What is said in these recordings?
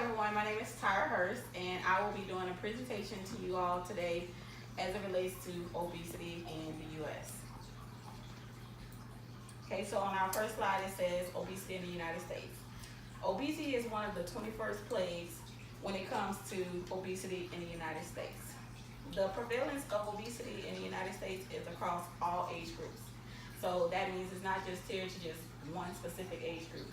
everyone, my name is Tyra Hurst and I will be doing a presentation to you all today as it relates to obesity in the US. Okay, so on our first slide it says obesity in the United States. Obesity is one of the 21st plagues when it comes to obesity in the United States. The prevalence of obesity in the United States is across all age groups. So that means it's not just tiered to just one specific age group.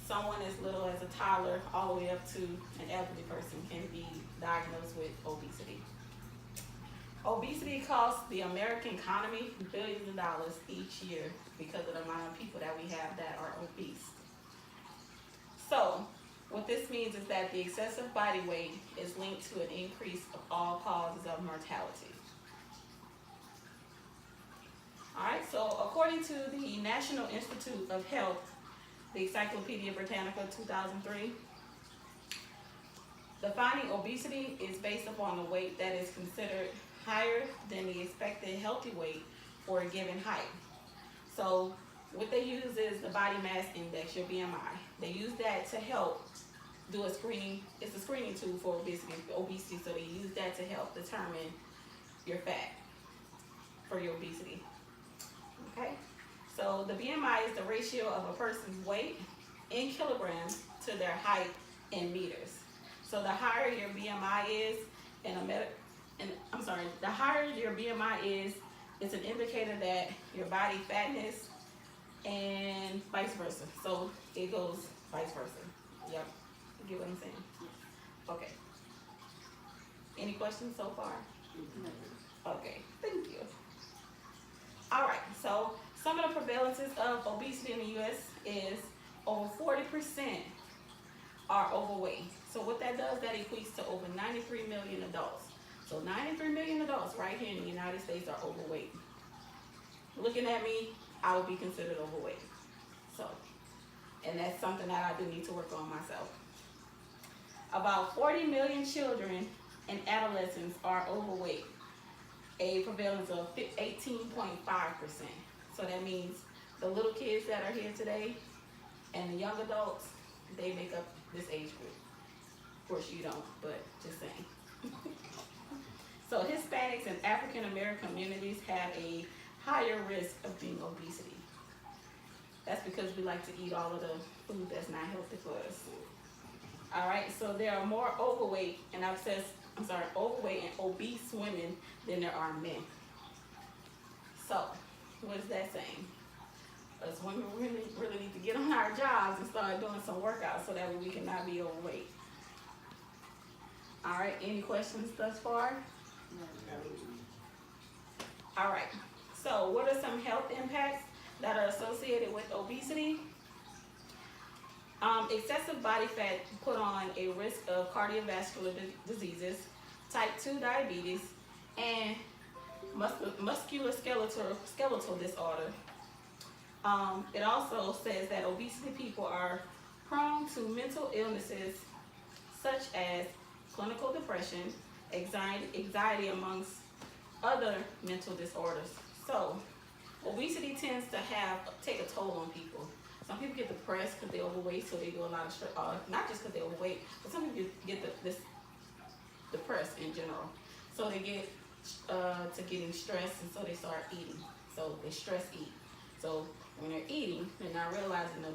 Someone as little as a toddler all the way up to an elderly person can be diagnosed with obesity. Obesity costs the American economy billions of dollars each year because of the amount of people that we have that are obese. So what this means is that the excessive body weight is linked to an increase of all causes of mortality. All right, so according to the National Institute of Health, the Encyclopedia Britannica 2003, defining obesity is based upon the weight that is considered higher than the expected healthy weight for a given height. So what they use is the body mass index, your BMI. They use that to help do a screening. It's a screening tool for obesity, so they use that to help determine your fat for your obesity. Okay? So the BMI is the ratio of a person's weight in kilograms to their height in meters. So the higher your BMI is, the higher your BMI is, it's an indicator that your body fatness and vice versa. So it goes vice versa. Yep. You get what I'm saying? Okay. Any questions so far? Okay. Thank you. All right. So some of the prevalences of obesity in the U.S. is over 40% are overweight. So what that does, that equates to over 93 million adults. So 93 million adults right here in the United States are overweight. Looking at me, I would be considered overweight. So, and that's something that I do need to work on myself. About 40 million children and adolescents are overweight, a prevalence of 18.5%. So that means the little kids that are here today and the young adults, they make up this age group. Of course you don't, but just saying. So Hispanics and African American communities have a higher risk of being obesity. That's because we like to eat all of the food that's not healthy for us. All right, so there are more overweight and overweight and obese women than there are men. So what is that saying? Us women really need to get on our jobs and start doing some workouts so that we can not be overweight. All right, any questions thus far? All right, so what are some health impacts that are associated with obesity? Excessive body fat put on a risk of cardiovascular diseases, type 2 diabetes, and musculoskeletal disorder. It also says that obesity people are prone to mental illnesses such as clinical depression, anxiety amongst other mental disorders. So obesity tends to take a toll on people. Some people get depressed because they're overweight, so they do a lot of stress, not just because they're overweight, but some people get depressed in general. So they get to getting stressed, and so they start eating. So they stress eat. So when they're eating, they're not realizing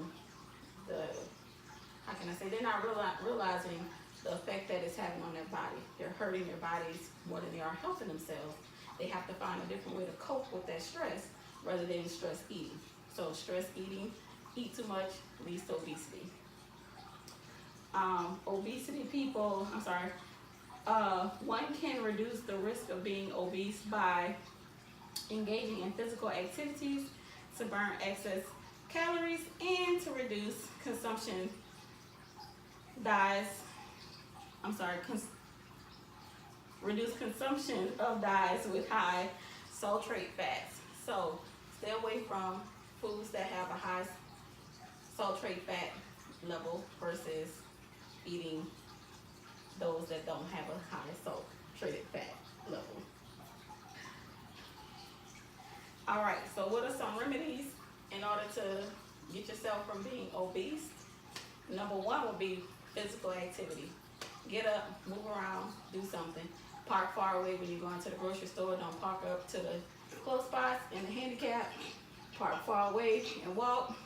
they're not realizing the effect that it's having on their body. They're hurting their bodies more than they are helping themselves. They have to find a different way to cope with that stress rather than stress eating. So stress eating, eat too much, leads to obesity. One can reduce the risk of being obese by engaging in physical activities to burn excess calories and to reduce consumption of dyes with high sulfate fats. So stay away from foods that have a high sulfate fat level versus eating those that don't have a high sulfate fat level. All right, so what are some remedies in order to get yourself from being obese? Number one would be physical activity. Get up, move around, do something. Park far away when you're going to the grocery store. Don't park up to the close spots in the handicap. Park far away and walk.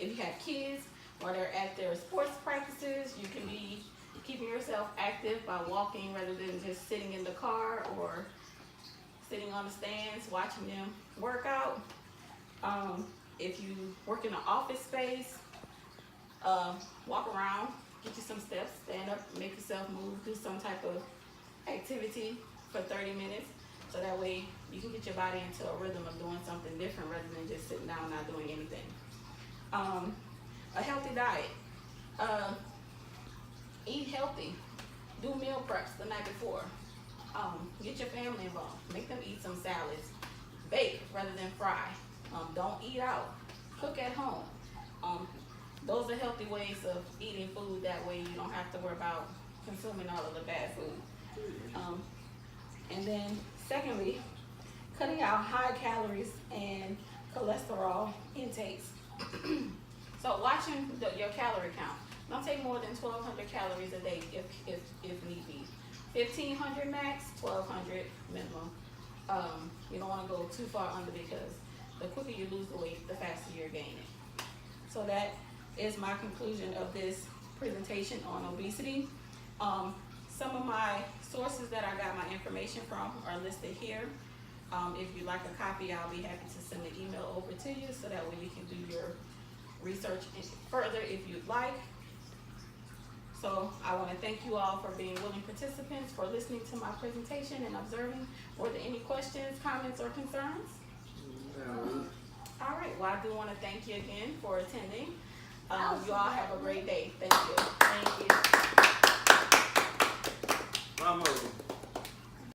If you have kids or they're at their sports practices, you can be keeping yourself active by walking rather than just sitting in the car or sitting on the stands watching them work out. If you work in an office space, walk around, get you some steps, stand up, make yourself move, do some type of activity for 30 minutes. So that way you can get your body into a rhythm of doing something different rather than just sitting down not doing anything. A healthy diet. Eat healthy. Do meal preps the night before. Get your family involved. Make them eat some salads. Bake rather than fry. Don't eat out. Cook at home. Those are healthy ways of eating food. That way you don't have to worry about consuming all of the bad food. And then secondly, cutting out high calories and cholesterol intakes. So watching your calorie count. Don't take more than 1,200 calories a day if need be. 1,500 max, 1,200 minimum. You don't want to go too far under because the quicker you lose the weight, the faster you're gaining. So that is my conclusion of this presentation on obesity. Some of my sources that I got my information from are listed here. If you'd like a copy, I'll be happy to send the email over to you so that way you can do your research further if you'd like. So I want to thank you all for being willing participants, for listening to my presentation and observing. Were there any questions, comments, or concerns? No. All right, well, I do want to thank you again for attending. You all have a great day. Thank you.